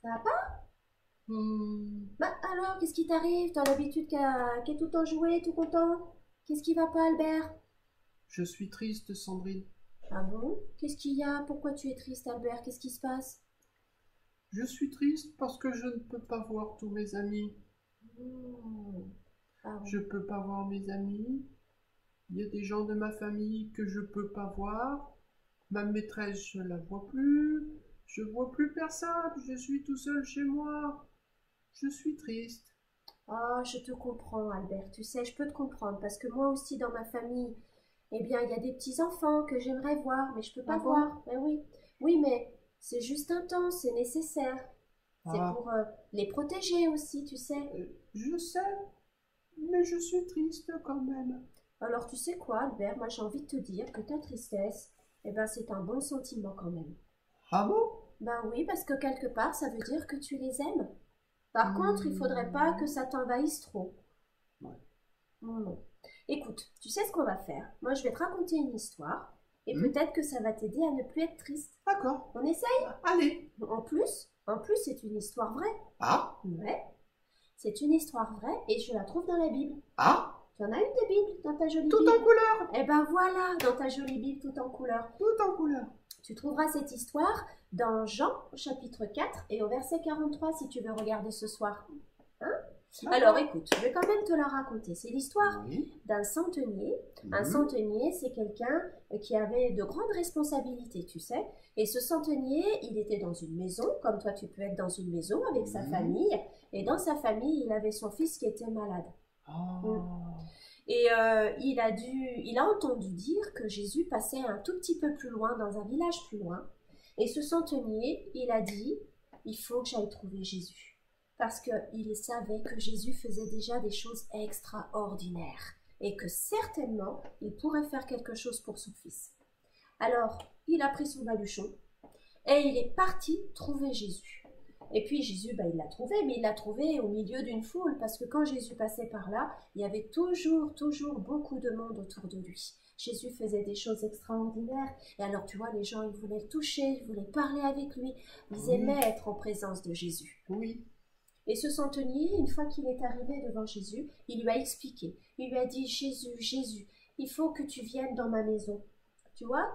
Ça va pas? Hmm, Bah alors, qu'est-ce qui t'arrive? T'as l'habitude qu'à tout le temps jouer, tout content? Qu'est-ce qui va pas, Albert? je suis triste, Sandrine. Ah bon? Qu'est-ce qu'il y a? Pourquoi tu es triste, Albert? Qu'est-ce qui se passe? Je suis triste parce que je ne peux pas voir tous mes amis. Hmm. Ah Je oui. peux pas voir mes amis. Il y a des gens de ma famille que je peux pas voir. Ma maîtresse, je la vois plus. Je vois plus personne. Je suis tout seul chez moi. Je suis triste. Ah, je te comprends, Albert. Tu sais, je peux te comprendre parce que moi aussi, dans ma famille, eh bien, il y a des petits-enfants que j'aimerais voir, mais je peux Ah pas bon? voir. Ben oui. Oui, mais c'est juste un temps, c'est nécessaire. C'est Ah, pour les protéger aussi, tu sais. je sais, mais je suis triste quand même. Alors, tu sais quoi, Albert? Moi, j'ai envie de te dire que ta tristesse, eh ben, c'est un bon sentiment quand même. Ah bon? Ben oui, parce que quelque part, ça veut dire que tu les aimes. Par contre, il faudrait pas que Hmm, ça t'envahisse trop. ouais. Non. Écoute, tu sais ce qu'on va faire? Moi, je vais te raconter une histoire et Hmm, peut-être que ça va t'aider à ne plus être triste. d'accord. On essaye? Allez. En plus, c'est une histoire vraie. Ah, Ouais, c'est une histoire vraie et je la trouve dans la Bible. ah, Tu en as une de Bible dans ta jolie tout Bible? en couleur. Eh ben voilà, dans ta jolie Bible tout en couleur. Tout en couleur. Tu trouveras cette histoire dans Jean chapitre 4 et au verset 43 si tu veux regarder ce soir. Hein? Alors écoute, je vais quand même te la raconter. C'est l'histoire Oui. d'un centenier. Un Mhm. centenier, c'est quelqu'un qui avait de grandes responsabilités, tu sais. Et ce centenier, il était dans une maison, comme toi tu peux être dans une maison avec sa Mhm. famille. Et dans sa famille, il avait son fils qui était malade. Ah. Et il a entendu dire que Jésus passait un tout petit peu plus loin, dans un village plus loin. Et ce centenier, il a dit, il faut que j'aille trouver Jésus. Parce qu'il savait que Jésus faisait déjà des choses extraordinaires. Et que certainement, il pourrait faire quelque chose pour son fils. Alors, il a pris son baluchon et il est parti trouver Jésus. Et puis Jésus, il l'a trouvé, mais il l'a trouvé au milieu d'une foule, parce que quand Jésus passait par là, il y avait toujours beaucoup de monde autour de lui. Jésus faisait des choses extraordinaires, et alors tu vois, les gens, ils voulaient le toucher, ils voulaient parler avec lui, ils Oui. aimaient être en présence de Jésus. Oui. Et ce centenier, une fois qu'il est arrivé devant Jésus, il lui a expliqué, il lui a dit, Jésus, il faut que tu viennes dans ma maison. Tu vois,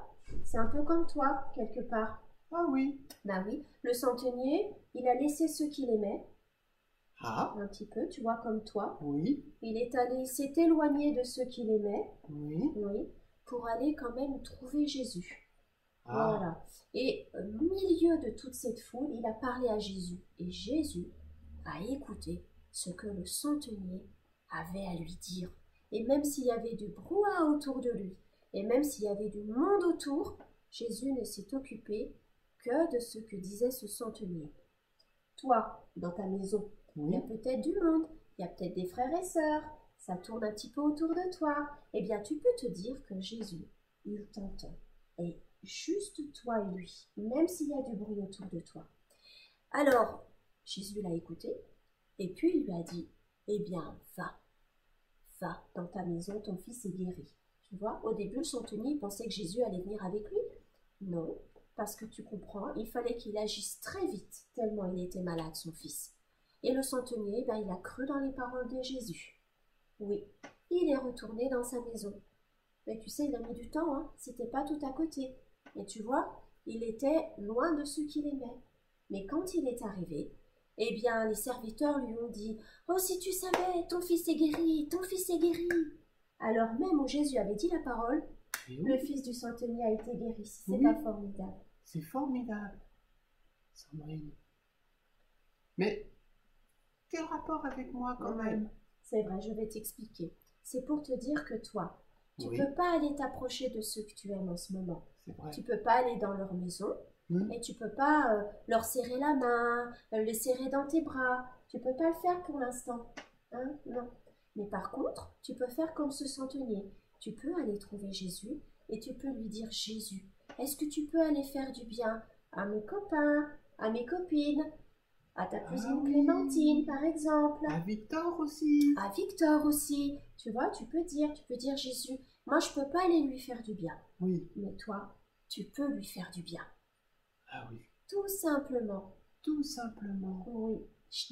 c'est un peu comme toi, quelque part. Ah oui. Ben oui, le centenier, il a laissé ceux qu'il aimait, Ah. un petit peu, tu vois, comme toi. Oui. Il s'est éloigné de ceux qu'il aimait, Oui. oui, pour aller quand même trouver Jésus. Ah. Voilà. Et au milieu de toute cette foule, il a parlé à Jésus. Et Jésus a écouté ce que le centenier avait à lui dire. Et même s'il y avait du brouhaha autour de lui, et même s'il y avait du monde autour, Jésus ne s'est occupé que de ce que disait ce centenier. Toi, dans ta maison, il y a Oui. peut-être du monde, il y a peut-être des frères et sœurs, ça tourne un petit peu autour de toi. Eh bien, tu peux te dire que Jésus, il t'entend. Et juste toi et lui, même s'il y a du bruit autour de toi. Alors, Jésus l'a écouté, et puis il lui a dit, eh bien, va dans ta maison, ton fils est guéri. Tu vois, au début, le centenier pensait que Jésus allait venir avec lui. Non, parce que tu comprends, il fallait qu'il agisse très vite, tellement il était malade, son fils. Et le centenier, il a cru dans les paroles de Jésus. Oui, il est retourné dans sa maison. Mais tu sais, il a mis du temps, hein, c'était pas tout à côté. Et tu vois, il était loin de ceux qu'il aimait. Mais quand il est arrivé, eh bien, les serviteurs lui ont dit « Oh, si tu savais, ton fils est guéri, ton fils est guéri !» Alors même où Jésus avait dit la parole, Et le oui. fils du centenier a été guéri. C'est Oui. pas formidable. C'est formidable, Sandrine. Mais quel rapport avec moi quand Ouais. même? C'est vrai, je vais t'expliquer. C'est pour te dire que toi, tu Oui, peux pas aller t'approcher de ceux que tu aimes en ce moment. c'est vrai. Tu peux pas aller dans leur maison Hmm. et tu peux pas leur serrer la main, les serrer dans tes bras. Tu peux pas le faire pour l'instant. Hein? Non. Mais par contre, tu peux faire comme ce centenier. Tu peux aller trouver Jésus et tu peux lui dire Jésus, est-ce que tu peux aller faire du bien à mes copains, à mes copines, à ta cousine oui. Clémentine par exemple, À Victor aussi. à Victor aussi. Tu vois, tu peux dire Jésus, moi je peux pas aller lui faire du bien, Oui. mais toi, tu peux lui faire du bien. Ah oui. Tout simplement. tout simplement. Oui,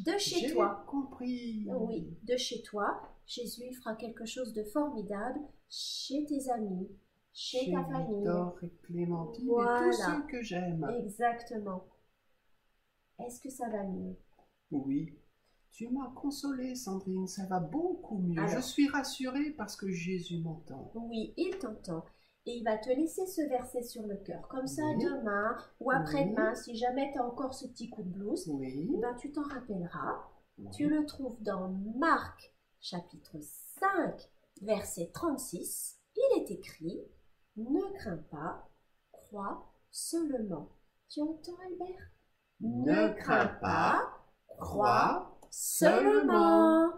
de chez J'ai toi. compris. Oui, de chez toi. Jésus fera quelque chose de formidable chez tes amis, chez ta famille. Victor et Clémentine et tous Voilà. ceux que j'aime. Exactement. Est-ce que ça va mieux? Oui. Tu m'as consolée, Sandrine, ça va beaucoup mieux. Alors. Je suis rassurée parce que Jésus m'entend. Oui, il t'entend. Et il va te laisser ce verset sur le cœur. Comme ça, Oui. demain ou après-demain, si jamais tu as encore ce petit coup de blues, Oui. eh ben, tu t'en rappelleras. Oui. Tu le trouves dans Marc, chapitre 5, verset 36. Il est écrit « Ne crains pas, crois seulement. » Tu entends, Albert? Ne crains pas, crois seulement.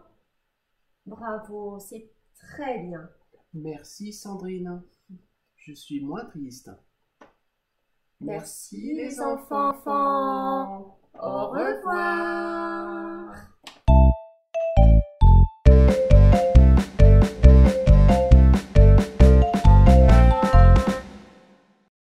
Bravo, c'est très bien. Merci, Sandrine. Je suis moins triste. Merci les enfants. Au revoir.